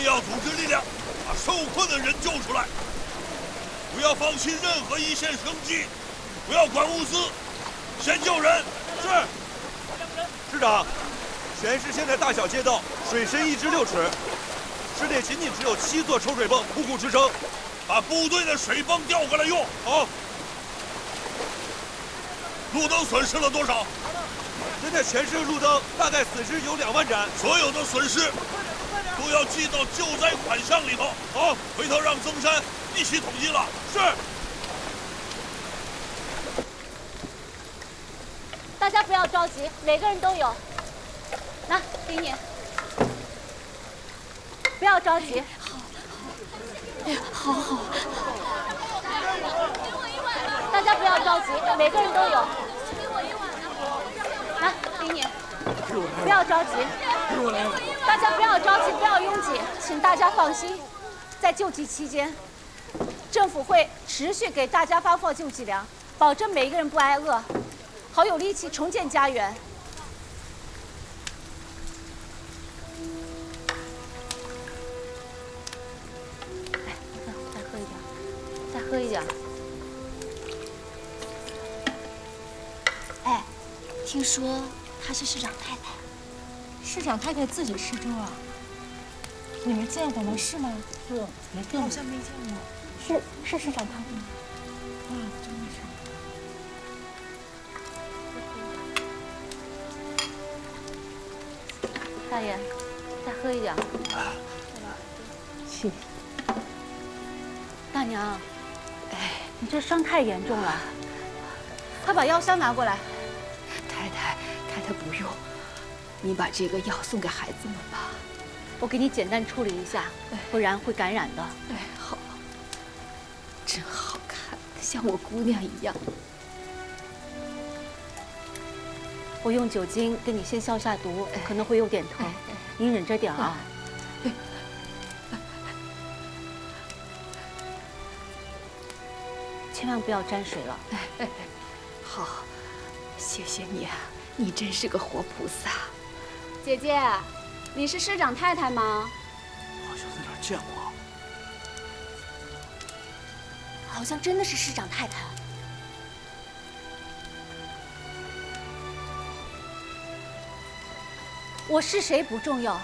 要组织力量，把受困的人救出来。不要放弃任何一线生机，不要管物资，先救人。是。师长，全市现在大小街道水深1至6尺，市内仅只有7座抽水泵苦苦支撑。把部队的水泵调过来用。好。路灯损失了多少？现在全市路灯大概损失有2万盏，所有的损失都要记到救灾款项里头。好，回头让曾山一起统计了。是。大家不要着急，每个人都有。拿，给你。不要着急。好。大家不要着急，每个人都有。拿，给你。不要着急。大家不要着急，不要拥挤，请大家放心，在救济期间，政府会持续给大家发放救济粮，保证每一个人不挨饿，好有力气重建家园。再喝一点。哎，听说她是市长太太。市长太太自己施粥啊？你们见过吗？是吗？是，没见过。好像没见过。是市长太太吗？啊，真的是。大爷，再喝一点。谢谢。大娘，你这伤太严重了，快把药箱拿过来。太太不用，你把这个药送给孩子们吧。我给你简单处理一下，不然会感染的。好，真好看，像我姑娘一样。我用酒精给你先消下毒，可能会有点疼，您忍着点啊。千万不要沾水了。好，谢谢你啊，你真是个活菩萨。姐姐，你是市长太太吗？好像在哪儿见过。好像真的是市长太太。我是谁不重要，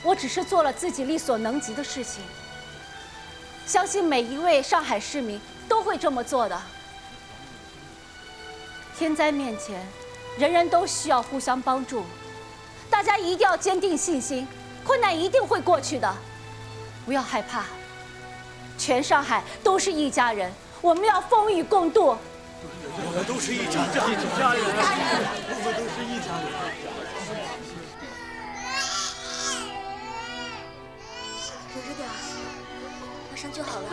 我只是做了自己力所能及的事情。相信每一位上海市民都会这么做的。天灾面前，人人都需要互相帮助，大家一定要坚定信心，困难一定会过去的，不要害怕。全上海都是一家人，我们要风雨共度。我们都是一家人，我们都是一家人。忍着点儿，马上就好了。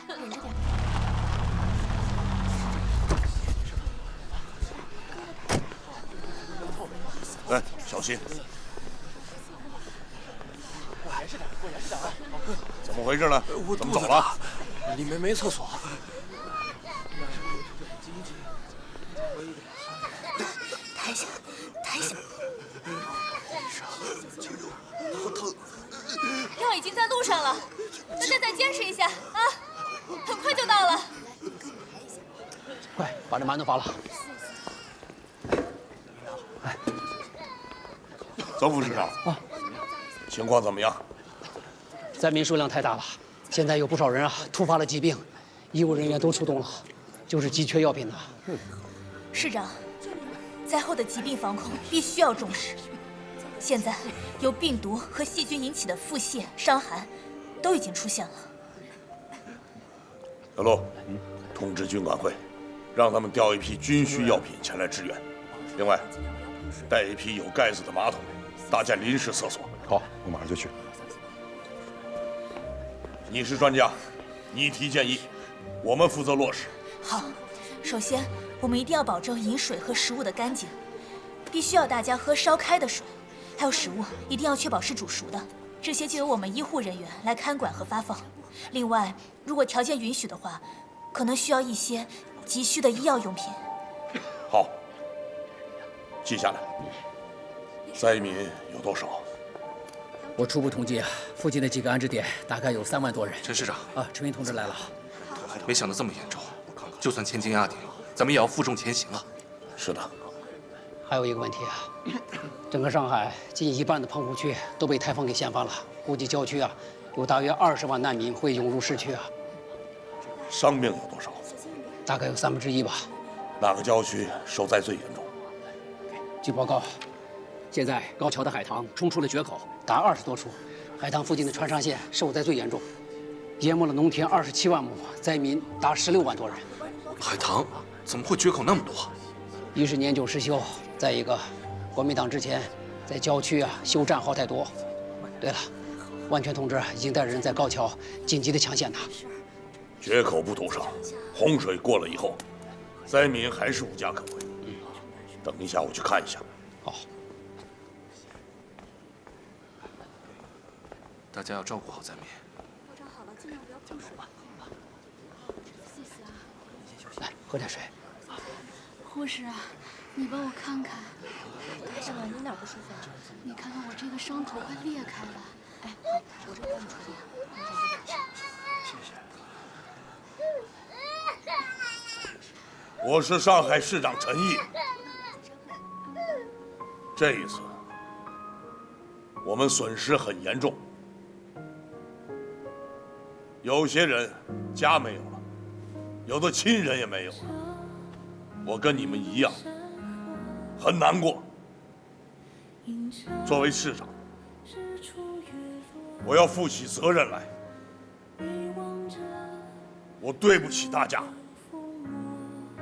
忍着点儿。哎，小心！怎么回事呢？怎么走了？里面没厕所。抬一下，抬一下。好疼！药已经在路上了，大家再坚持一下啊，很快就到了。快把这馒头发了。曾副市长啊，情况怎么样？灾民数量太大了，现在有不少人突发了疾病，医务人员都出动了，就是急缺药品呢。市长，灾后的疾病防控必须要重视。现在由病毒和细菌引起的腹泻、伤寒都已经出现了。小陆，通知军管会，让他们调一批军需药品前来支援。另外，带一批有盖子的马桶，搭建临时厕所。好，我马上就去。你是专家，你提建议，我们负责落实。好，首先我们一定要保证饮水和食物的干净，必须要大家喝烧开的水，还有食物一定要确保是煮熟的，这些就由我们医护人员来看管和发放。另外，如果条件允许的话，可能需要一些急需的医药用品。好，记下来。灾民有多少？我初步统计啊，附近的几个安置点大概有3万多人。陈师长啊，陈明同志来了。没想到这么严重，就算千斤压顶，咱们也要负重前行啊。是的。还有一个问题啊，整个上海近1半的棚户区都被台风给掀翻了，估计郊区啊有大约20万难民会涌入市区啊。伤病有多少？大概有1/3吧。哪个郊区受灾最严重？据报告，现在高桥的海棠冲出了决口，达20多处。海棠附近的川沙县受灾最严重，淹没了农田27万亩，灾民达16万多人。海棠怎么会决口那么多？一是年久失修，再一个，国民党之前在郊区啊修战壕太多。对了，万全同志已经带人在高桥紧急的抢险呢。决口不堵上，洪水过了以后，灾民还是无家可归。等一下我去看一下。好。大家要照顾好灾民。包扎好了，尽量不要碰水。谢谢啊。来，喝点水。护士啊，你帮我看看。看看你哪不舒服啊？你看看我这个伤口快裂开了。哎，好，我这帮你处理。谢谢。我是上海市长陈毅。这一次，我们损失很严重，有些人家没有了，有的亲人也没有了。我跟你们一样，很难过。作为市长，我要负起责任来。我对不起大家。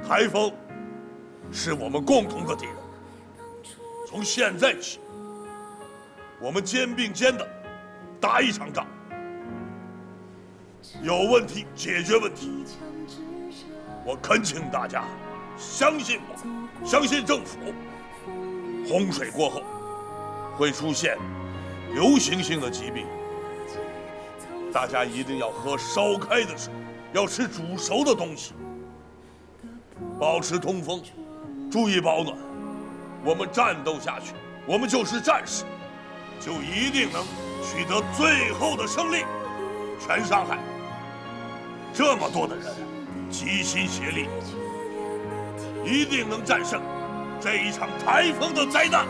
台风是我们共同的敌人。从现在起，我们肩并肩的打一场仗。有问题解决问题。我恳请大家相信我，相信政府。洪水过后会出现流行性的疾病，大家一定要喝烧开的水，要吃煮熟的东西，保持通风，注意保暖。我们战斗下去，我们就是战士，就一定能取得最后的胜利。全上海这么多的人齐心协力，一定能战胜这一场台风的灾难。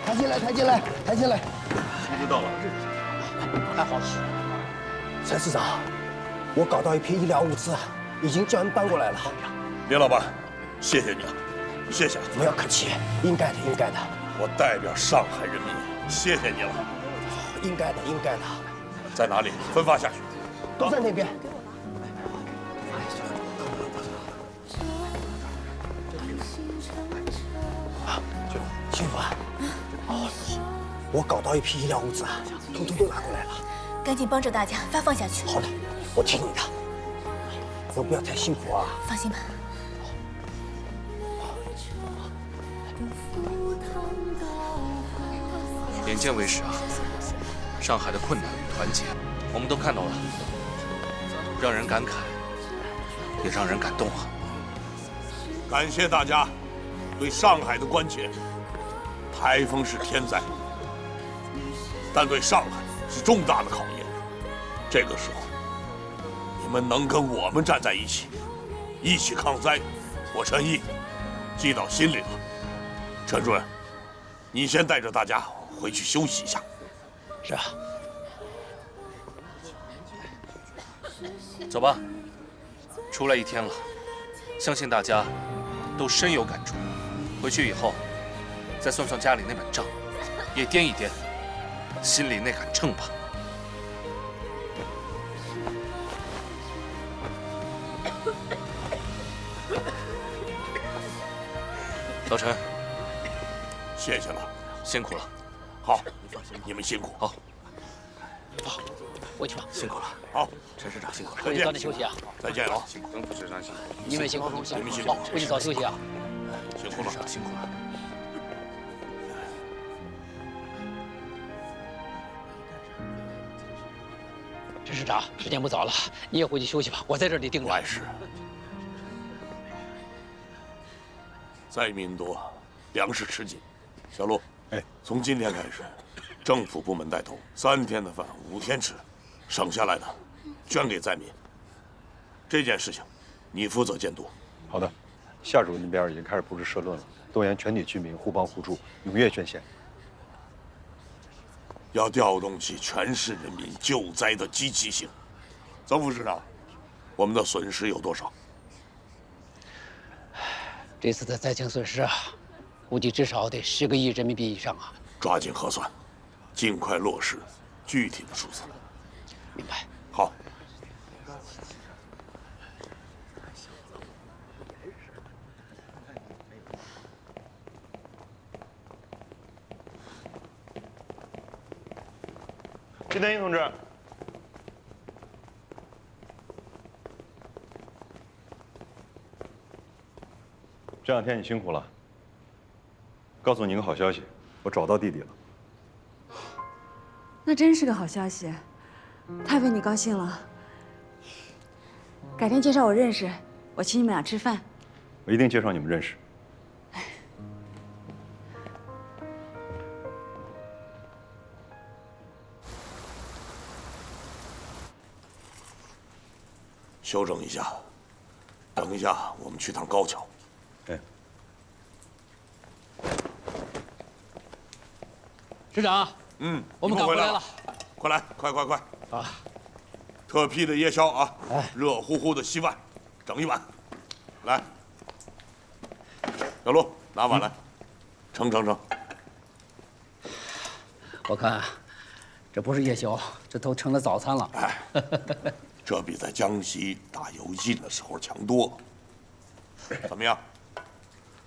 抬进来，抬进来，抬进来！通知到了，太好了，陈市长，我搞到一批医疗物资，已经叫人搬过来了。林老板，谢谢你了，谢谢了。不要客气，应该的，应该的。我代表上海人民，谢谢你了。应该的，应该的。在哪里？分发下去。都在那边。师傅啊，我搞到一批医疗物资啊，统统都拿过来了。赶紧帮着大家发放下去。好的，我听你的。我不要太辛苦啊。放心吧。眼见为实啊，上海的困难与团结，我们都看到了，让人感慨，也让人感动啊。感谢大家对上海的关切。台风是天灾，但对上海是重大的考验。这个时候，你们能跟我们站在一起，一起抗灾，我陈毅记到心里了。陈主任，你先带着大家回去休息一下。是啊。走吧，出来1天了，相信大家都深有感触。回去以后，再算算家里那本账，也掂一掂心里那杆秤吧。老陈，谢谢了，辛苦了。好，你们辛苦。好，好，回去吧。辛苦了。好，陈市长辛苦了。回去早点休息啊。再见啊。曾副市长辛苦。你们辛苦，你们辛苦。好，回去早休息啊。辛苦了，辛苦了。长，时间不早了，你也回去休息吧，我在这里盯着。碍事。灾民多，粮食吃紧。小陆，从今天开始，政府部门带头，3天的饭5天吃，省下来的捐给灾民。这件事情，你负责监督。好的，夏主任那边已经开始布置社论了，动员全体居民互帮互助，踊跃捐献。要调动起全市人民救灾的积极性。曾副市长，我们的损失有多少？这次的灾情损失啊，估计至少得10个亿人民币以上啊！抓紧核算，尽快落实具体的数字。明白。好。陈天英同志，这2天你辛苦了。告诉你一个好消息，我找到弟弟了。那真是个好消息，太为你高兴了。改天介绍我认识，我请你们俩吃饭。我一定介绍你们认识。休整一下，等一下我们去趟高桥。市长，我们赶回来了，快来，快！啊，特批的夜宵啊，热乎乎的稀饭，整1碗。来，小陆拿碗来，盛。我看，这不是夜宵，这都成了早餐了。这比在江西打游击的时候强多了。怎么样？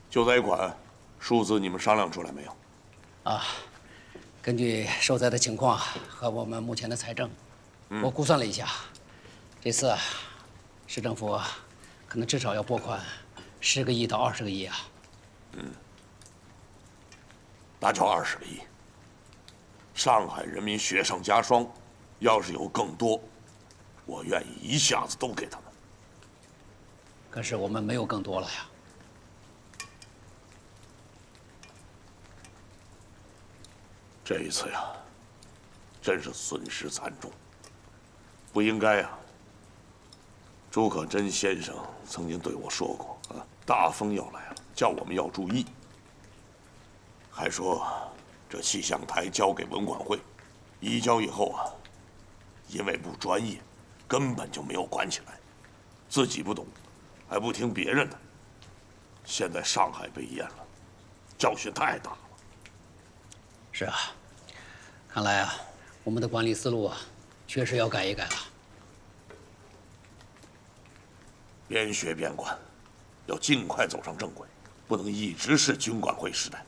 救灾款数字你们商量出来没有？啊，根据受灾的情况和我们目前的财政，我估算了一下，这次市政府可能至少要拨款10个亿到20个亿啊。那就20个亿。上海人民雪上加霜，要是有更多，我愿意一下子都给他们。可是我们没有更多了呀。这一次呀，真是损失惨重，不应该呀。朱可桢先生曾经对我说过啊，大风要来了，叫我们要注意。还说这气象台交给文管会，移交以后啊，因为不专业，根本就没有管起来，自己不懂，还不听别人的。现在上海被淹了，教训太大了。是啊，看来啊，我们的管理思路啊，确实要改一改了。边学边管，要尽快走上正轨，不能一直是军管会时代。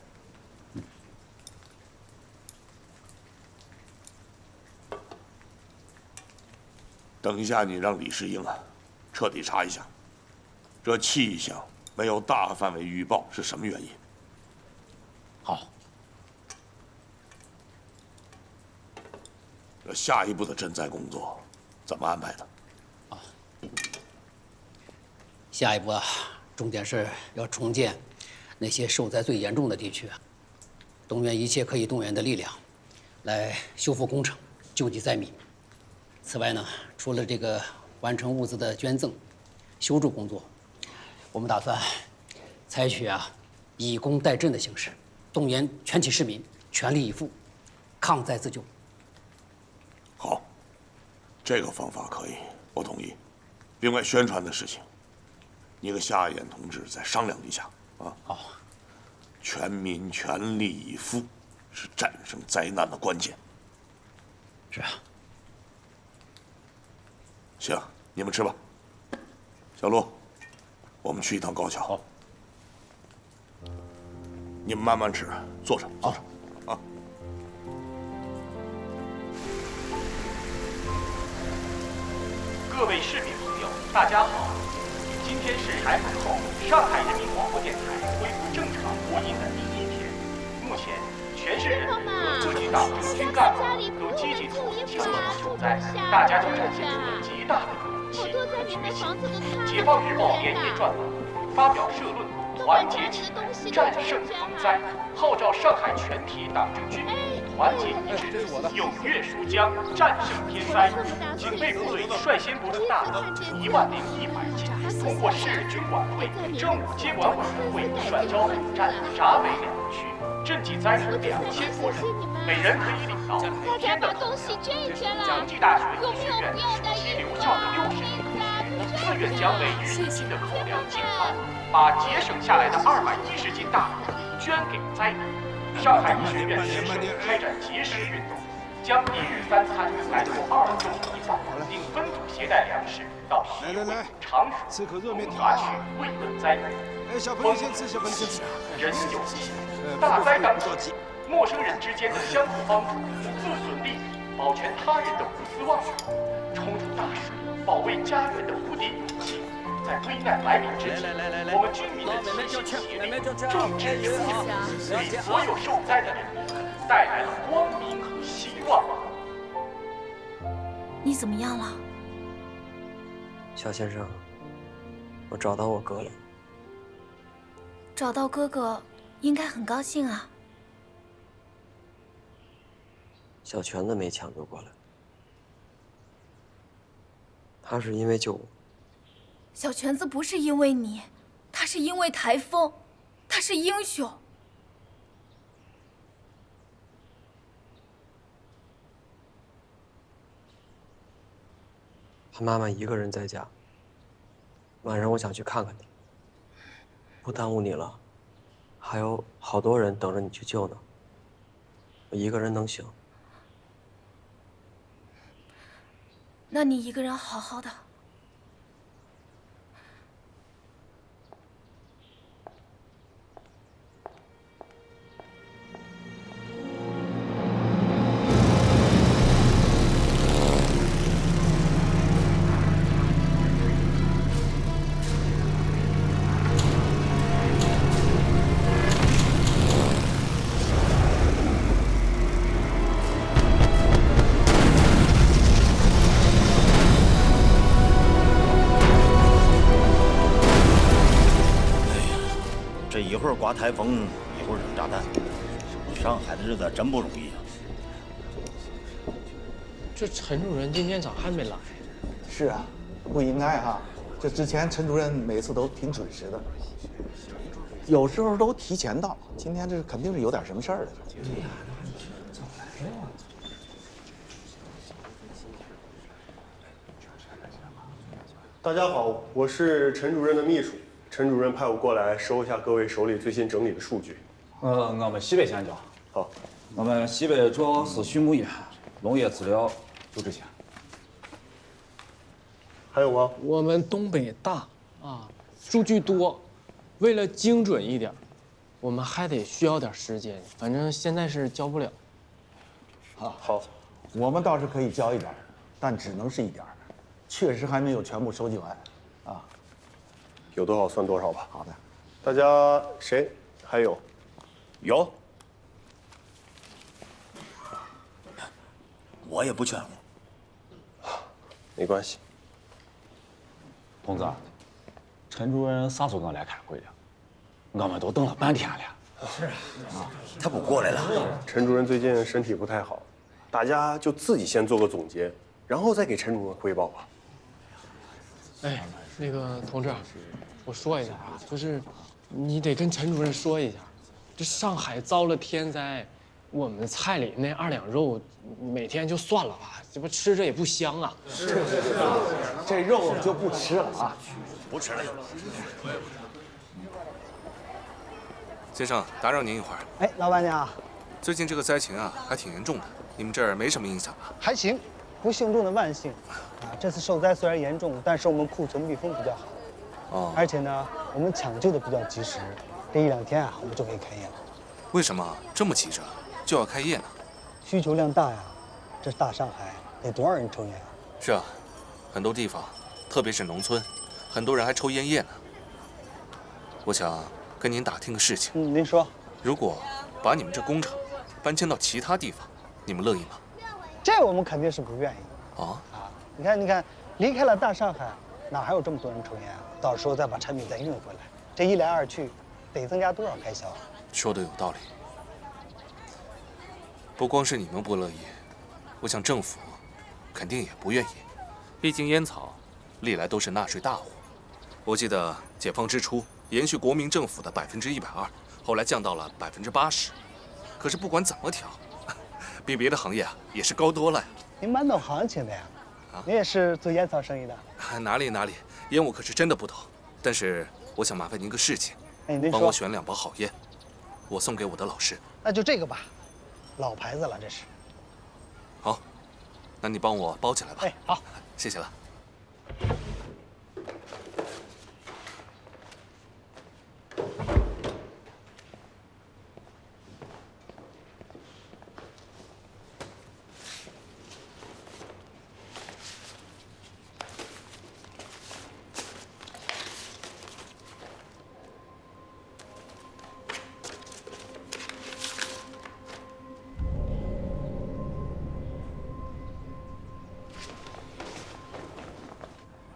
等一下，你让李世英啊，彻底查一下，这气象没有大范围预报是什么原因？好。这下一步的赈灾工作怎么安排的？下一步啊，重点是要重建那些受灾最严重的地区，动员一切可以动员的力量，来修复工程，救济灾民。此外呢，除了这个完成物资的捐赠、修筑工作，我们打算采取以工代赈的形式，动员全体市民全力以赴，抗灾自救。好，这个方法可以，我同意。另外，宣传的事情，你和夏衍同志再商量一下啊。好。全民全力以赴是战胜灾难的关键。是啊。行，你们吃吧。小陆，我们去一趟高桥。好。你们慢慢吃，坐着，坐着。啊。各位市民朋友，大家好！今天是台风后上海人民广播电台恢复正常播音的第1天。目前，全市人和各级党员军干部都积极处理抢险救灾，大家都展现出了极大的勇气和决心。解放日报连夜专访，发表社论，团结起来，战胜风灾，号召上海全体党政军民团结一致，踊跃舒江，战胜天灾。警备部队率先拨出大额10100件，通过市人军管会、政务接管委员会率交口站、闸北两个区，赈济灾民2000多人，每人可以领到5天的口粮。经济大学医学院暑期留校的60名同学，自愿将每日1斤的口粮减半，把节省下来的210斤大米捐给灾民。上海医学院学生开展节食运动，将1日3餐改做2周一饭，并分组携带粮食到西会、常熟、龙华区慰问灾民。小朋友先吃，小朋友先吃。人有情，大灾当前，陌生人之间的相互帮助，自损利己，保全他人的无私忘我，冲出大水，保卫家园的无敌勇气。在危难来临之际，我们军民的齐心协力，众志成城，给所有受灾的人民带来了光明和希望。你怎么样了？小先生，我找到我哥了。找到哥哥，应该很高兴啊。小泉子没抢救过来，他是因为救我。小泉子不是因为你，他是因为台风，他是英雄。他妈妈一个人在家，晚上我想去看看你，不耽误你了，还有好多人等着你去救呢。我一个人能行？那你一个人好好的。一会儿刮台风，一会儿扔炸弹，上海的日子真不容易啊！这陈主任今天咋还没来？是啊，不应该哈。这之前陈主任每次都挺准时的，有时候都提前到。今天这肯定是有点什么事儿了。对呀，早来了。大家好，我是陈主任的秘书。陈主任派我过来收一下各位手里最新整理的数据。我们西北先讲。好，我们西北主要是畜牧业、农业资料，就这些。还有吗？我们东北大啊，数据多，为了精准一点，我们还得需要点时间。反正现在是交不了。好，我们倒是可以交一点，但只能是一点，确实还没有全部收集完，啊。有多少算多少吧。好的，大家谁还有？有。我也不全乎。没关系。同志，陈主任啥时候能来开会了？我们都等了半天了。是啊，他不过来了。陈主任最近身体不太好，大家就自己先做个总结，然后再给陈主任汇报吧。哎，那个同志。我说一下啊，就是你得跟陈主任说一下，这上海遭了天灾，我们菜里那2两肉每天就算了吧，这不吃着也不香啊。是，这肉就不吃了啊，不吃了。先生，打扰您一会儿。哎，老板娘，最近这个灾情啊，还挺严重的，你们这儿没什么影响吧？还行，不幸中的万幸啊。这次受灾虽然严重，但是我们库存密封比较好。而且呢，我们抢救的比较及时，这1、2天啊，我们就可以开业了。为什么这么急着就要开业呢？需求量大呀，这是大上海，得多少人抽烟啊？是啊，很多地方，特别是农村，很多人还抽烟叶呢。我想跟您打听个事情。您说。如果把你们这工厂搬迁到其他地方，你们乐意吗？这我们肯定是不愿意。啊？你看，离开了大上海，哪还有这么多人抽烟啊？到时候再把产品再运回来，这一来二去，得增加多少开销啊？说的有道理。不光是你们不乐意，我想政府肯定也不愿意。毕竟烟草历来都是纳税大户。我记得解放之初，延续国民政府的120%，后来降到了80%。可是不管怎么调，比别的行业也是高多了呀。您蛮懂行情的呀。你也是做烟草生意的？哪里，烟我可是真的不懂。但是我想麻烦您个事情，帮我选2包好烟，我送给我的老师。那就这个吧，老牌子了，这是。好，那你帮我包起来吧。哎，好，谢谢了。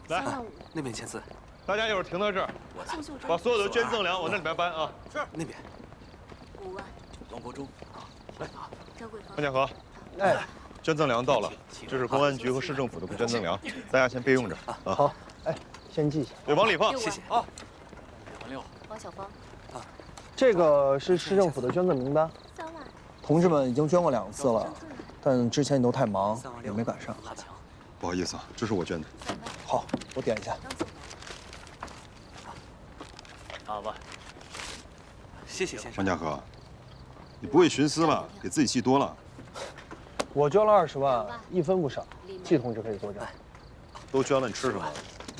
来，那边签字。大家一会儿停到这儿，把所有的捐赠粮往那里边搬啊。是。那边。 5万。王国忠。来。张桂芳。潘建和。哎。捐赠粮到了，这是公安局和市政府的捐赠粮，大家先备用着啊。好。哎，先记下。对，往里放。谢谢。啊。王小芳。啊。这个是市政府的捐赠名单。3万。同志们已经捐过2次了，但之前你都太忙，也没赶上。不好意思啊，这是我捐的。好，我点一下。好吧。谢谢先生。王家和，你不会徇私了，给自己记多了。我捐了20万，1分不少。季同志可以作证。都捐了，你吃什么？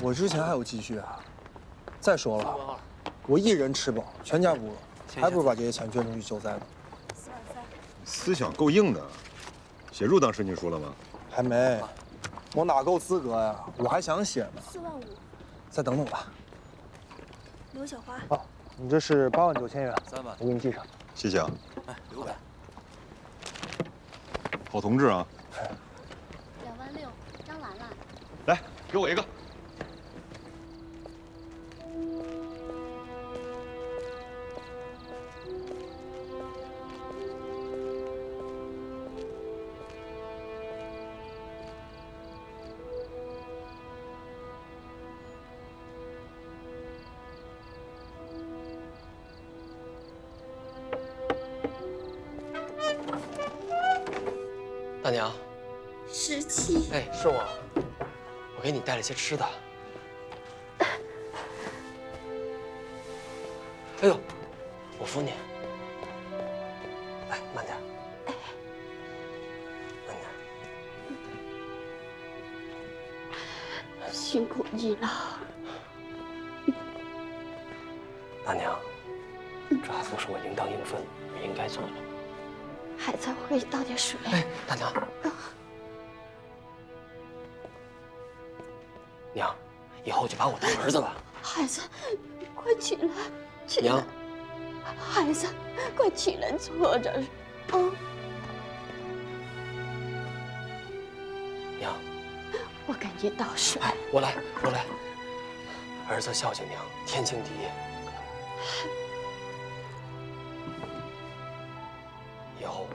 我之前还有积蓄啊。再说了，我一人吃饱，全家不饿，还不如把这些钱捐出去救灾呢。思想够硬的，写入党申请书了吗？还没。 我哪够资格呀？我还想写呢。4万5。再等等吧。刘小花。好，你这是8万9千元，3万，我给你记上。谢谢啊。哎，6万。好同志啊。 2万6，张兰兰。来，给我一个。大娘，17。哎，是我，我给你带了些吃的。哎呦，我扶你。来，慢点。慢点。辛苦你了，大娘，这还不是我应当应分、我应该做的。 孩子，我给你倒点水。哎，大娘，娘，以后就把我当儿子吧。孩子，快起来，起来。娘，孩子，快起来，坐着。啊。娘，我给你倒水。哎，我来。儿子孝敬娘，天经地义。 以后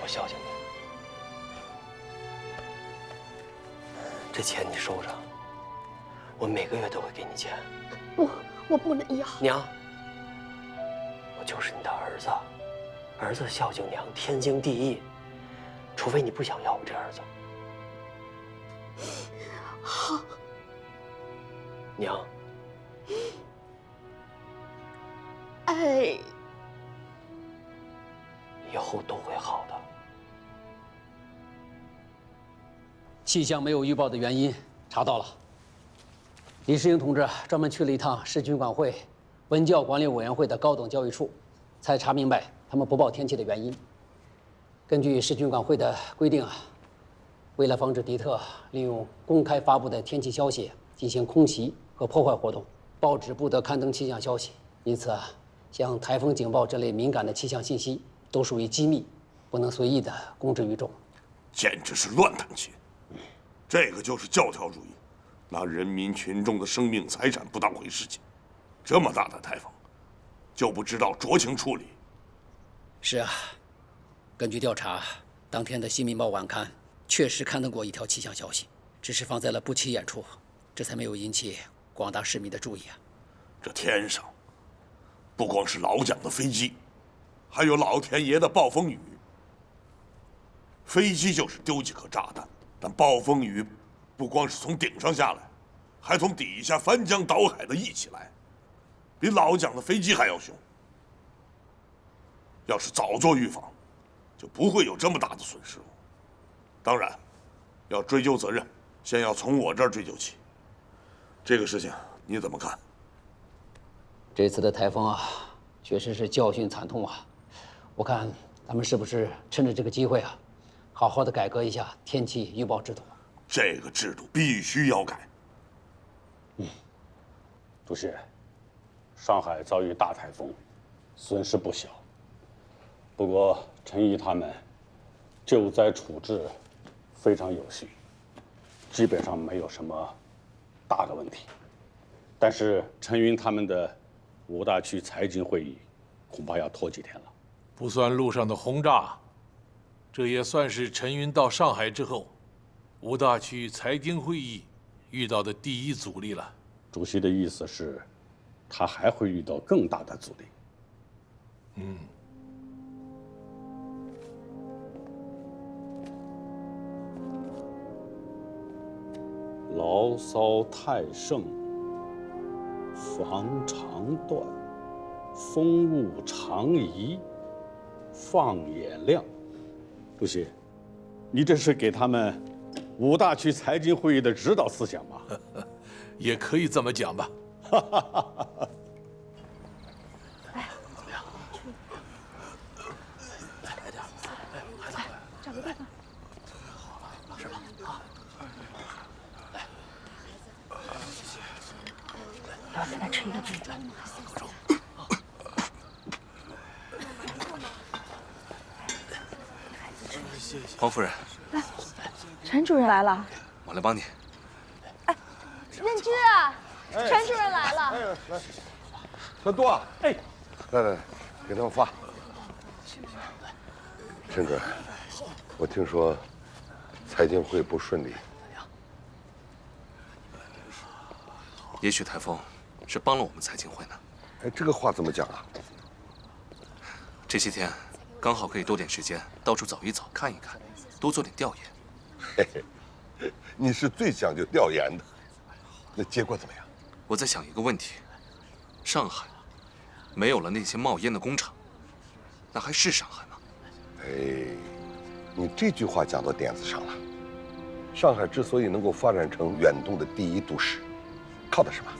我孝敬你，这钱你收着，我每个月都会给你钱。我不能要。娘，我就是你的儿子，儿子孝敬娘，天经地义。除非你不想要我这儿子。好。娘。哎。 以后都会好的。气象没有预报的原因查到了。李世英同志专门去了一趟市军管会文教管理委员会的高等教育处，才查明白他们不报天气的原因。根据市军管会的规定啊，为了防止敌特利用公开发布的天气消息进行空袭和破坏活动，报纸不得刊登气象消息。因此啊，像台风警报这类敏感的气象信息都属于机密，不能随意的公之于众，简直是乱弹琴。这个就是教条主义，拿人民群众的生命财产不当回事情。这么大的台风，就不知道酌情处理。是啊，根据调查，当天的《新民报》晚刊确实刊登过一条气象消息，只是放在了不起眼处，这才没有引起广大市民的注意啊。这天上，不光是老蒋的飞机，还有老天爷的暴风雨。飞机就是丢几颗炸弹，但暴风雨不光是从顶上下来，还从底下翻江倒海的一起来，比老蒋的飞机还要凶。要是早做预防，就不会有这么大的损失。当然，要追究责任，先要从我这儿追究起。这个事情你怎么看？这次的台风啊，确实是教训惨痛啊。我看咱们是不是趁着这个机会啊，好好的改革一下天气预报制度？这个制度必须要改。主席，上海遭遇大台风，损失不小。不过陈毅他们救灾处置非常有序，基本上没有什么大的问题。但是陈云他们的5大区财经会议恐怕要拖几天了。不算路上的轰炸，这也算是陈云到上海之后5大区财经会议遇到的第一阻力了。主席的意思是，他还会遇到更大的阻力。牢骚太盛，防常断，风物常宜，放眼量。主席，你这是给他们5大区财经会议的指导思想吗？也可以这么讲吧。找个地方。是吧？啊，来，我要再来吃一个饼。黄夫人，来，陈主任来了。我来帮你。任之啊，陈主任来了。来，小杜啊，来，给他们发。陈主任，我听说财经会不顺利。也许台风是帮了我们财经会呢。哎，这个话怎么讲啊？这些天刚好可以多点时间到处走一走、看一看，多做点调研。嘿嘿，你是最讲究调研的。那结果怎么样？我在想一个问题：上海没有了那些冒烟的工厂，那还是上海吗？哎，你这句话讲到点子上了。上海之所以能够发展成远东的第1都市，靠的什么？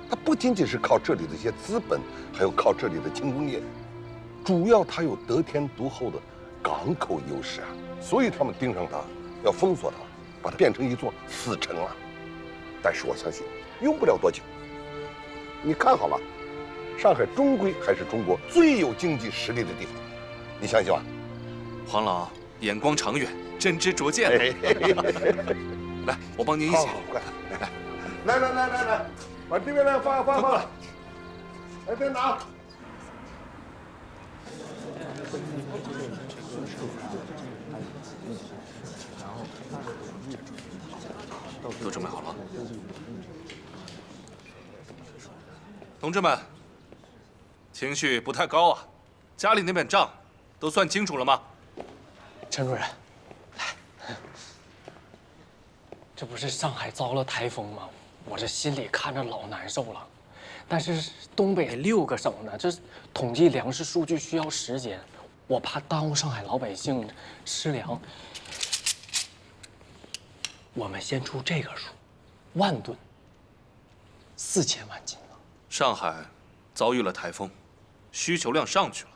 它不仅仅是靠这里的一些资本，还有靠这里的轻工业，主要它有得天独厚的港口优势啊。所以他们盯上它，要封锁它，把它变成一座死城了。但是我相信，用不了多久。你看好了，上海终归还是中国最有经济实力的地方，你相信吗？黄老眼光长远，真知灼见。来，我帮您一起。来，把这边来放。来，再拿。都准备好了，同志们，情绪不太高啊。家里那本账都算清楚了吗？陈主任，来，这不是上海遭了台风吗？我这心里看着老难受了。但是东北6个省呢，这统计粮食数据需要时间，我怕耽误上海老百姓吃粮。我们先出这个数，1万吨，4000万斤呢。上海遭遇了台风，需求量上去了，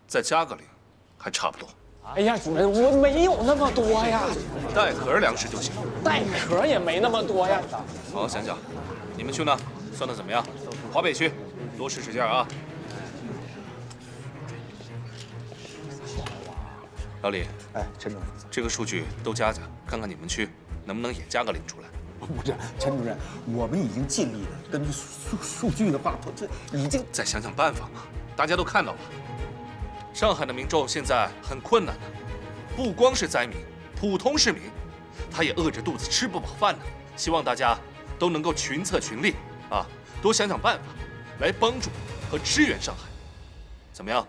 再加个0，还差不多。哎呀，主任，我没有那么多呀，带壳粮食就行。带壳也没那么多呀。好好想想，你们去呢？算得怎么样？华北区，多试试劲啊！老李，哎，陈主任，这个数据都加加，看看你们区能不能也加个0出来。不是，陈主任，我们已经尽力了。根据数据的话，这已经再想想办法嘛。大家都看到了，上海的民众现在很困难的，不光是灾民，普通市民，他也饿着肚子吃不饱饭呢。希望大家都能够群策群力啊，多想想办法，来帮助和支援上海，怎么样？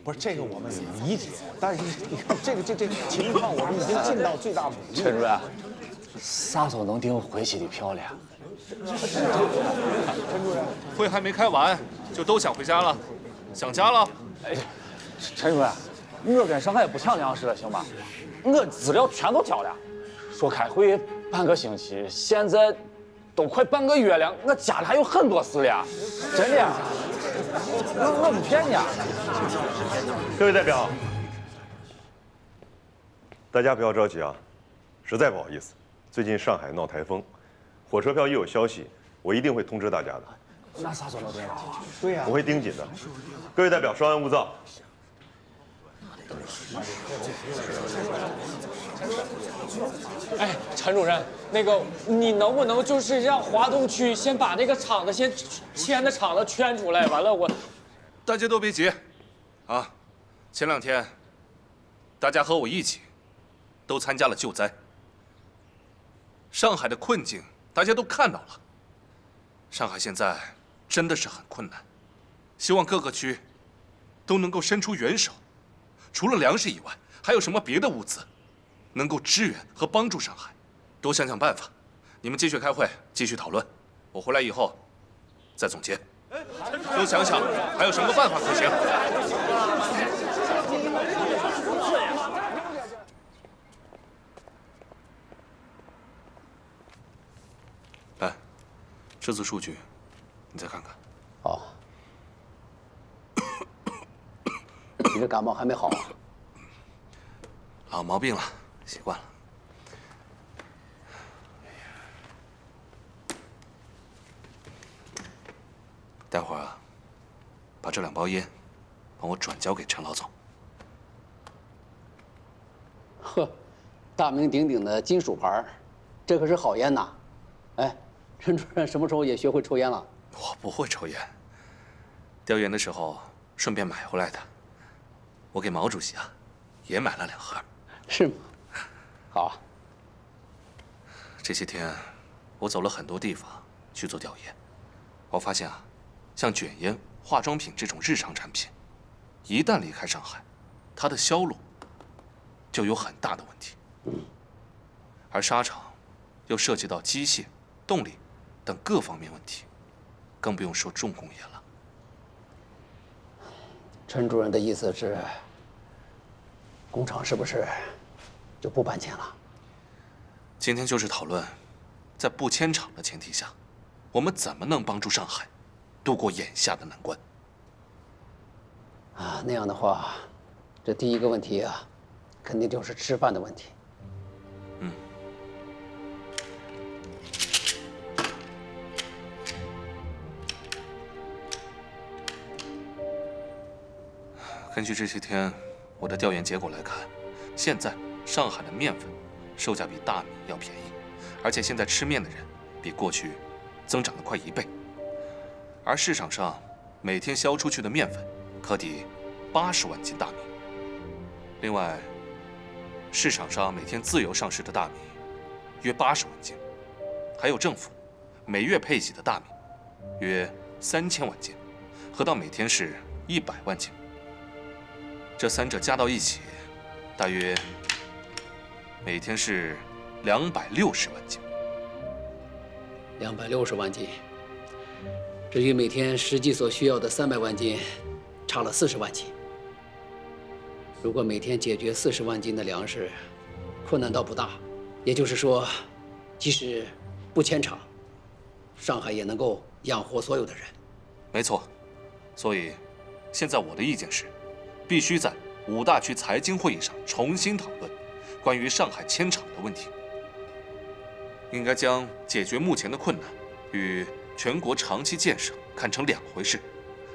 不是这个我们也理解，但是你看这个情况，我们已经尽到最大努力。陈主任，啥时候能订回去的票了？陈主任，会还没开完，就都想回家了，想家了。哎，陈主任，我跟上海不抢粮食了，行吗？我资料全都交了，说开会半个星期，现在都快半个月了，我家里还有很多事了，真的。我不骗你啊！各位代表，大家不要着急啊，实在不好意思，最近上海闹台风，火车票一有消息，我一定会通知大家的。那啥时候对了？对呀，我会盯紧的。各位代表稍安勿躁。哎，陈主任，那个你能不能就是让华东区先把那个厂子先迁的厂子圈出来？完了我，大家都别急，啊，前2天，大家和我一起，都参加了救灾。上海的困境大家都看到了，上海现在真的是很困难，希望各个区都能够伸出援手，除了粮食以外，还有什么别的物资能够支援和帮助上海？多想想办法。你们继续开会，继续讨论。我回来以后再总结。都想想还有什么办法可行。来，这次数据你再看看。好。你这感冒还没好啊？老毛病了，习惯了。待会儿啊，把这2包烟帮我转交给陈老总。呵，大名鼎鼎的金属牌，这可是好烟呐！哎，陈主任什么时候也学会抽烟了？我不会抽烟，调研的时候顺便买回来的。我给毛主席啊也买了2盒。是吗？好啊。这些天我走了很多地方去做调研，我发现啊，像卷烟、化妆品这种日常产品，一旦离开上海，它的销路就有很大的问题。而纱厂又涉及到机械、动力等各方面问题，更不用说重工业了。陈主任的意思是，工厂是不是就不搬迁了？今天就是讨论，在不迁厂的前提下，我们怎么能帮助上海度过眼下的难关？啊，那样的话，这第一个问题啊，肯定就是吃饭的问题。根据这些天我的调研结果来看，现在上海的面粉售价比大米要便宜，而且现在吃面的人比过去增长了快1倍，而市场上每天销出去的面粉可抵80万斤大米。另外，市场上每天自由上市的大米约80万斤，还有政府每月配给的大米约3000万斤，合到每天是100万斤。这3者加到一起，大约每天是260万斤。260万斤，至于每天实际所需要的300万斤，差了40万斤。如果每天解决40万斤的粮食，困难倒不大。也就是说，即使不迁厂，上海也能够养活所有的人。没错，所以现在我的意见是，必须在5大区财经会议上重新讨论关于上海迁厂的问题。应该将解决目前的困难与全国长期建设看成2回事，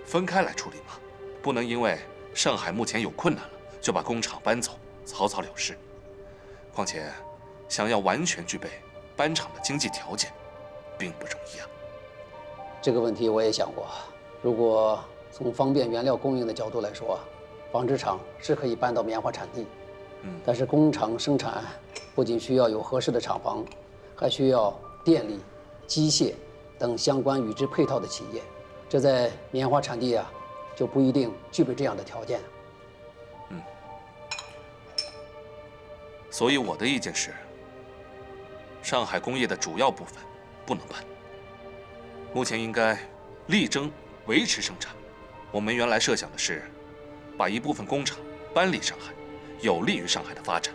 分开来处理嘛。不能因为上海目前有困难了，就把工厂搬走，草草了事。况且，想要完全具备班厂的经济条件，并不容易啊。这个问题我也想过，如果从方便原料供应的角度来说，纺织厂是可以搬到棉花产地。但是工厂生产不仅需要有合适的厂房，还需要电力、机械等相关与之配套的企业，这在棉花产地啊，就不一定具备这样的条件。所以我的意见是，上海工业的主要部分不能搬，目前应该力争维持生产。我们原来设想的是，把一部分工厂搬离上海，有利于上海的发展。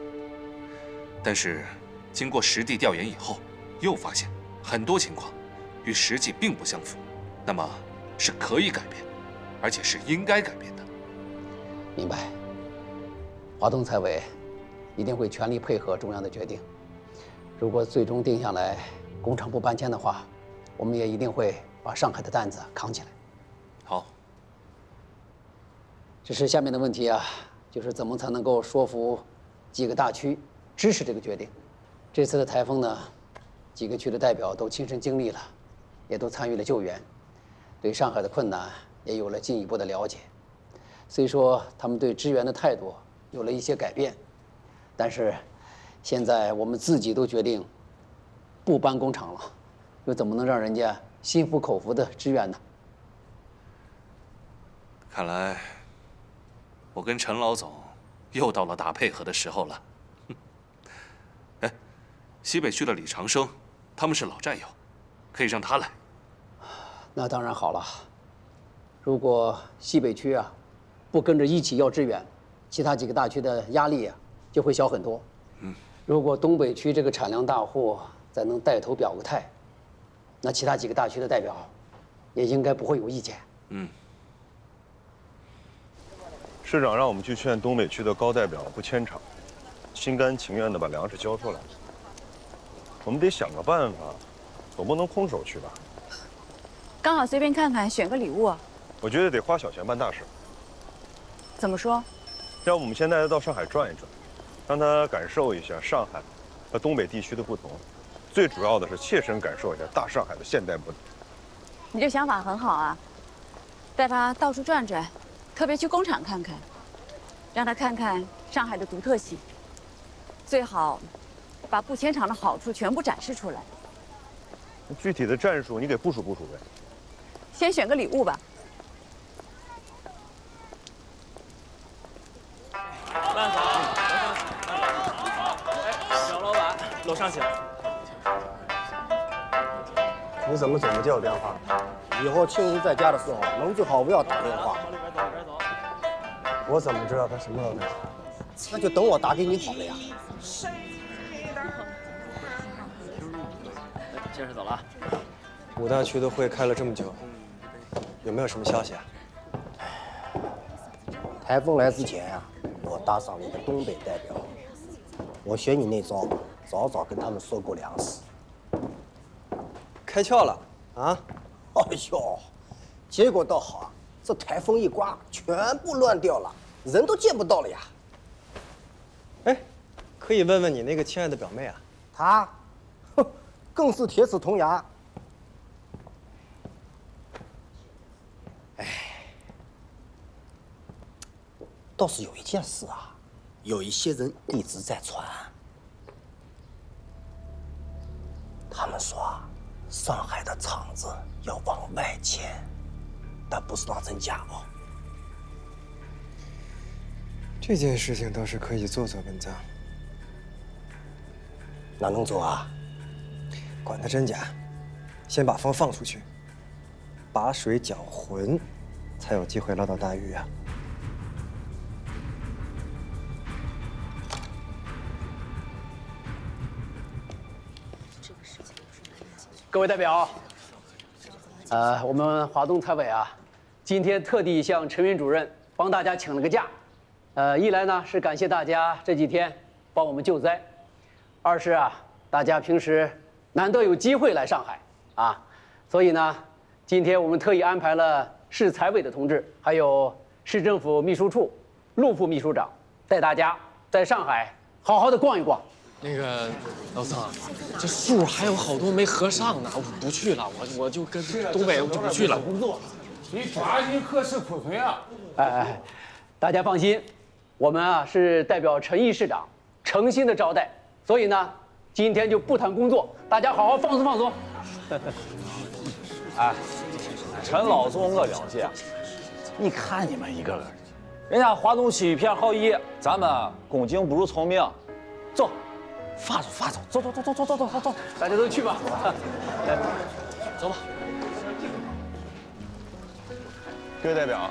但是，经过实地调研以后，又发现很多情况与实际并不相符，那么是可以改变，而且是应该改变的。明白。华东财委一定会全力配合中央的决定。如果最终定下来工厂不搬迁的话，我们也一定会把上海的担子扛起来。好。只是下面的问题啊，就是怎么才能够说服几个大区支持这个决定。这次的台风呢，几个区的代表都亲身经历了，也都参与了救援，对上海的困难也有了进一步的了解。虽说他们对支援的态度有了一些改变，但是现在我们自己都决定不搬工厂了，又怎么能让人家心服口服的支援呢？看来我跟陈老总又到了打配合的时候了。哎，西北区的李长生，他们是老战友，可以让他来。那当然好了。如果西北区啊不跟着一起要支援，其他几个大区的压力啊就会小很多。如果东北区这个产粮大户再能带头表个态，那其他几个大区的代表也应该不会有意见。市长让我们去劝东北区的高代表不迁厂，心甘情愿地把粮食交出来。我们得想个办法，总不能空手去吧？刚好随便看看，选个礼物。我觉得得花小钱办大事。怎么说？要不我们先带他到上海转一转，让他感受一下上海和东北地区的不同。最主要的是切身感受一下大上海的现代不同。你这想法很好啊，带他到处转转，特别去工厂看看，让他看看上海的独特性。最好把不迁厂的好处全部展示出来。具体的战术你给部署部署呗。先选个礼物吧。慢走，小老板，楼上请。你怎么总不接我电话？以后庆祝在家的时候，能最好不要打电话。我怎么知道他什么时候来？那就等我打给你好了呀。先生走了。五大区的会开了这么久，有没有什么消息啊？台风来之前呀，我搭上了一个东北代表，我学你那招，早早跟他们收购粮食。开窍了啊！哎呦，结果倒好，这台风一刮，全部乱掉了，人都见不到了呀。哎，可以问问你那个亲爱的表妹啊？她，哼，更是铁齿铜牙。哎，倒是有一件事啊，有一些人一直在传，他们说上海的厂子要往外迁，但不知道真假哦。这件事情倒是可以做做文章。哪能做啊？管它真假，先把风放出去，把水搅浑，才有机会捞到大鱼啊！各位代表，我们华东财委啊，今天特地向陈云主任帮大家请了个假。一来呢是感谢大家这几天帮我们救灾，二是啊大家平时难得有机会来上海啊，所以呢今天我们特意安排了市财委的同志，还有市政府秘书处陆副秘书长带大家在上海好好的逛一逛。那个老曾，这数还有好多没合上呢，我不去了，我就跟东北我就不去了。工作，你抓紧可是库存啊！哎，大家放心，我们啊是代表陈毅市长诚心的招待，所以呢，今天就不谈工作，大家好好放松放松。哎，陈老总我了解，你看你们一个个，人家华东区一片好意，咱们恭敬不如从命，走。发走，走，大家都去吧。来，走吧。各位代表，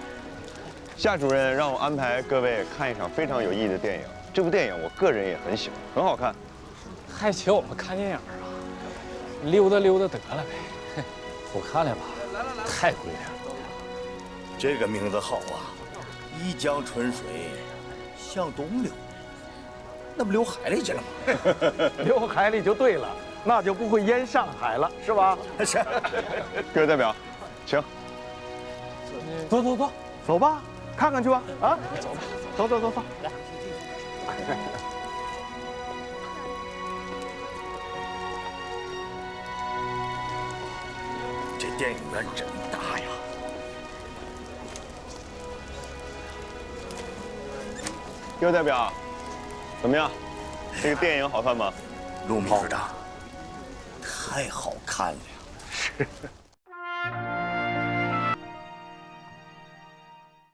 夏主任让我安排各位看一场非常有意义的电影。这部电影我个人也很喜欢，很好看。还请我们看电影啊？溜达溜达得了呗。不看了吧，太贵了。这个名字好啊，一江春水向东流。那不流海里去了吗？流海里就对了，那就不会淹上海了，是吧？是。各位代表，请。走吧，看看去吧。啊，走吧，走。来。这电影院真大呀！各位代表。怎么样？这个电影好看吗？陆秘书长，太好看了。是。